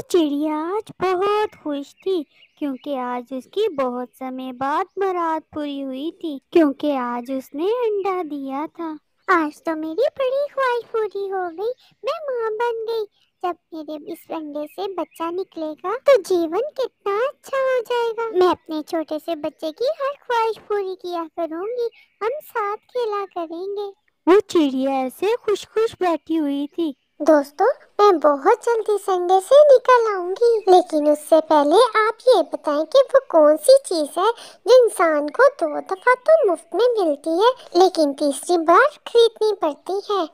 وہ چڑیا آج بہت خوش تھی کیونکہ آج اس کی بہت سمے بعد مراد پوری ہوئی تھی، کیونکہ آج اس نے انڈا دیا تھا۔ آج تو میری بڑی خواہش پوری ہو گئی، میں ماں بن گئی۔ جب میرے اس انڈے سے بچہ نکلے گا تو جیون کتنا اچھا ہو جائے گا۔ میں اپنے چھوٹے سے بچے کی ہر خواہش پوری کیا کروں گی، ہم ساتھ کھیلا کریں گے۔ وہ چڑیا ایسے خوش خوش بیٹھی ہوئی تھی۔ دوستو، میں بہت جلدی سنڈے سے نکل آؤں گی، لیکن اس سے پہلے آپ یہ بتائیں کہ وہ کون سی چیز ہے جو انسان کو 2 دفعہ تو مفت میں ملتی ہے لیکن تیسری بار خریدنی پڑتی ہے۔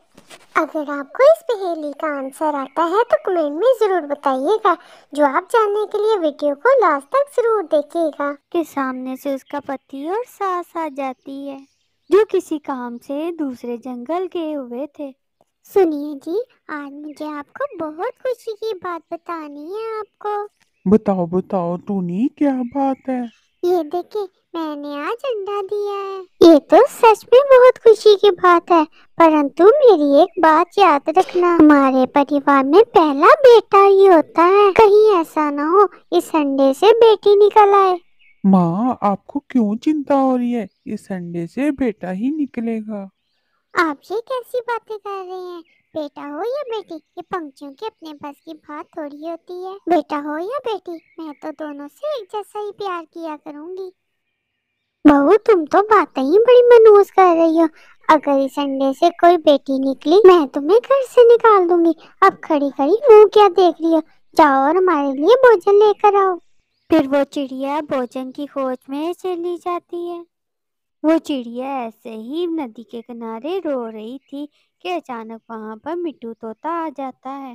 اگر آپ کو اس پہیلی کا آنسر آتا ہے تو کمنٹ میں ضرور بتائیے گا۔ جواب جاننے کے لیے ویڈیو کو لاسٹ تک ضرور دیکھیے گا۔ کہ سامنے سے اس کا پتی اور ساس آ جاتی ہے جو کسی کام سے دوسرے جنگل گئے ہوئے تھے۔ سنیے جی، آج مجھے آپ کو بہت خوشی کی بات بتانی ہے آپ کو۔ بتاؤ ٹونی، کیا بات ہے؟ یہ دیکھیں، میں نے آج انڈا دیا ہے۔ یہ تو سچ میں بہت خوشی کی بات ہے، پرنتو میری ایک بات یاد رکھنا، ہمارے پریوار میں پہلا بیٹا ہی ہوتا ہے، کہیں ایسا نہ ہو اس انڈے سے بیٹی نکل آئے۔ ماں، آپ کو کیوں چنتا ہو رہی ہے؟ اس انڈے سے بیٹا ہی نکلے گا۔ آپ یہ کیسی باتیں کر رہے ہیں؟ بیٹا ہو یا بیٹی، یہ پنکھیوں کے اپنے بس کی بات تھوڑی ہوتی ہے۔ بیٹا ہو یا بیٹی، میں تو دونوں سے ایک جیسا ہی پیار کیا کروں گی۔ بہو، تم تو باتیں ہی بڑی منحوس کر رہی ہو۔ اگر اس انڈے سے کوئی بیٹی نکلی میں تمہیں گھر سے نکال دوں گی۔ اب کھڑی کھڑی منہ کیا دیکھ رہی ہو؟ جاؤ اور ہمارے لیے بھوجن لے کر آؤ۔ پھر وہ چڑیا بھوجن کی کھوج میں چلی جاتی ہے۔ وہ چڑیا ایسے ہی ندی کے کنارے رو رہی تھی کہ اچانک وہاں پر مٹھو طوطا آ جاتا ہے۔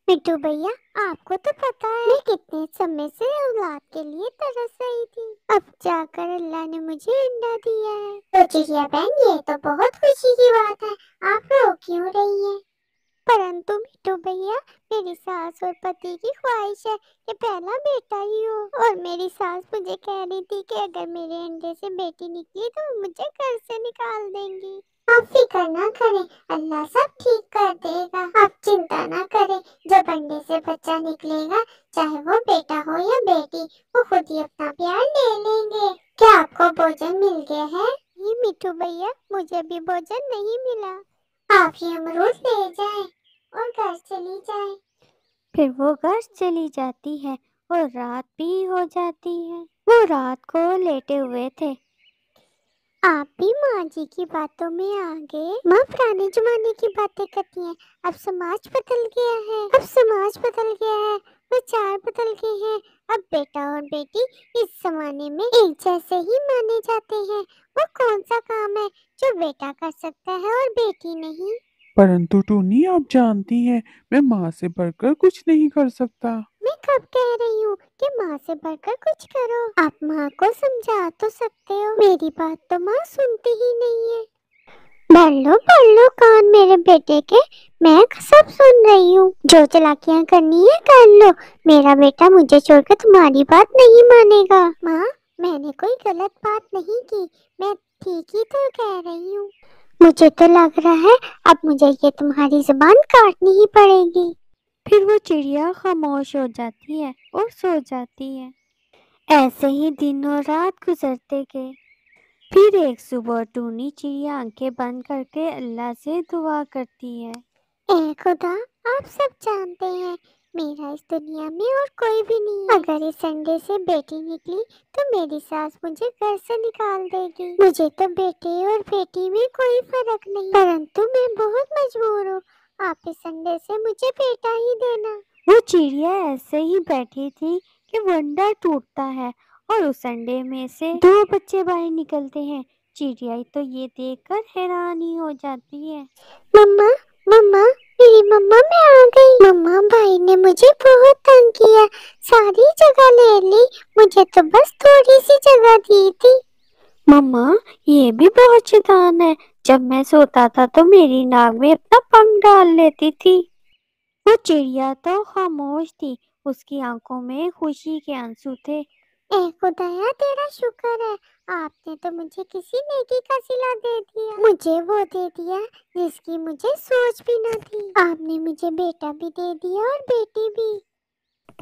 مٹھو بھیا، آپ کو تو پتا ہے میں کتنے سمے سے اولاد کے لیے ترس رہی تھی، اب جا کر اللہ نے مجھے انڈا دیا ہے۔ تو چڑیا بہن، یہ تو بہت خوشی کی بات ہے، آپ رو کیوں رہی ہیں؟ پرنتو مٹھو بھیا، میری ساس اور پتی کی خواہش ہے کہ پہلا بیٹا ہی ہو، اور میری ساس مجھے کہہ رہی تھی کہ اگر میرے انڈے سے بیٹی نکلی تو وہ مجھے گھر سے نکال دیں گی۔ آپ فکر نہ کریں، اللہ سب ٹھیک کر دے گا، آپ چنتا نہ کریں۔ جب انڈے سے بچہ نکلے گا، چاہے وہ بیٹا ہو یا بیٹی، وہ خود ہی اپنا پیار لے لیں گے۔ کیا آپ کو بھوجن مل گیا ہے؟ یہ مٹھو بھیا، مجھے بھی بھوجن نہیں ملا۔ آپ یہ امرود لے جائیں اور گھر چلی جائیں۔ پھر وہ گھر چلی جاتی ہے اور رات بھی ہو جاتی ہے۔ وہ رات کو لیٹے ہوئے تھے۔ آپ بھی ماں جی کی باتوں میں آ گئے؟ ماں پرانے زمانے کی باتیں کرتی ہیں، اب سماج بدل گیا ہے، وچار بدل گئے ہیں، اب بیٹا اور بیٹی اس زمانے میں ایک جیسے ہی مانے جاتے ہیں۔ وہ کون سا کام ہے جو بیٹا کر سکتا ہے اور بیٹی نہیں؟ پرنتو ٹونی، آپ جانتی ہیں میں ماں سے بڑھ کر کچھ نہیں کر سکتا۔ میں کب کہہ رہی ہوں کہ ماں سے بڑھ کر کچھ کرو؟ آپ ماں کو سمجھا تو سکتے ہو، میری بات تو ماں سنتی ہی نہیں ہے۔ پڑھ لو کان میرے بیٹے کے، میں سب سن رہی ہوں۔ جو چلاکیاں کرنی ہے کر لو، میرا بیٹا مجھے چھوڑ کر تمہاری بات نہیں مانے گا۔ ماں، میں نے کوئی غلط بات نہیں کی، میں ٹھیک ہی تو کہہ رہی ہوں۔ مجھے تو لگ رہا ہے اب مجھے یہ تمہاری زبان کاٹنی ہی پڑے گی۔ پھر وہ چڑیا خاموش ہو جاتی ہے اور سو جاتی ہے۔ ایسے ہی دن اور رات گزرتے گئے۔ پھر ایک صبح ٹونی چڑیا آنکھیں بند کر کے اللہ سے دعا کرتی ہے۔ اے خدا، آپ سب جانتے ہیں میرا اس دنیا میں اور کوئی بھی نہیں ہے۔ اگر اس انڈے سے بیٹی نکلی تو میری ساس مجھے گھر سے نکال دے گی۔ مجھے تو بیٹے اور بیٹی میں کوئی فرق نہیں، پرنتو میں بہت مجبور ہوں، آپ اس انڈے سے مجھے بیٹا ہی دینا۔ وہ چڑیا ایسے ہی بیٹھی تھی کہ وہ انڈا ٹوٹتا ہے اور اس انڈے میں سے 2 بچے باہر نکلتے ہیں۔ چڑیا تو یہ دیکھ کر حیران ہی ہو جاتی ہے۔ مما، مما، میری مما میں آ گئی۔ مما، بھائی نے مجھے بہت تنگ کیا، ساری جگہ لے لی، مجھے تو بس تھوڑی سی جگہ دی تھی۔ مما، یہ بھی بہت شیطان ہے، جب میں سوتا تھا تو میری ناک میں اپنا پنکھ ڈال لیتی تھی۔ وہ چڑیا تو خاموش تھی، اس کی آنکھوں میں خوشی کے آنسو تھے۔ اے خدایا، تیرا شکر ہے، آپ نے تو مجھے کسی نیکی کا صلہ دے دیا، مجھے وہ دے دیا جس کی مجھے سوچ بھی نہ تھی۔ آپ نے مجھے بیٹا بھی دے دیا اور بیٹی بھی۔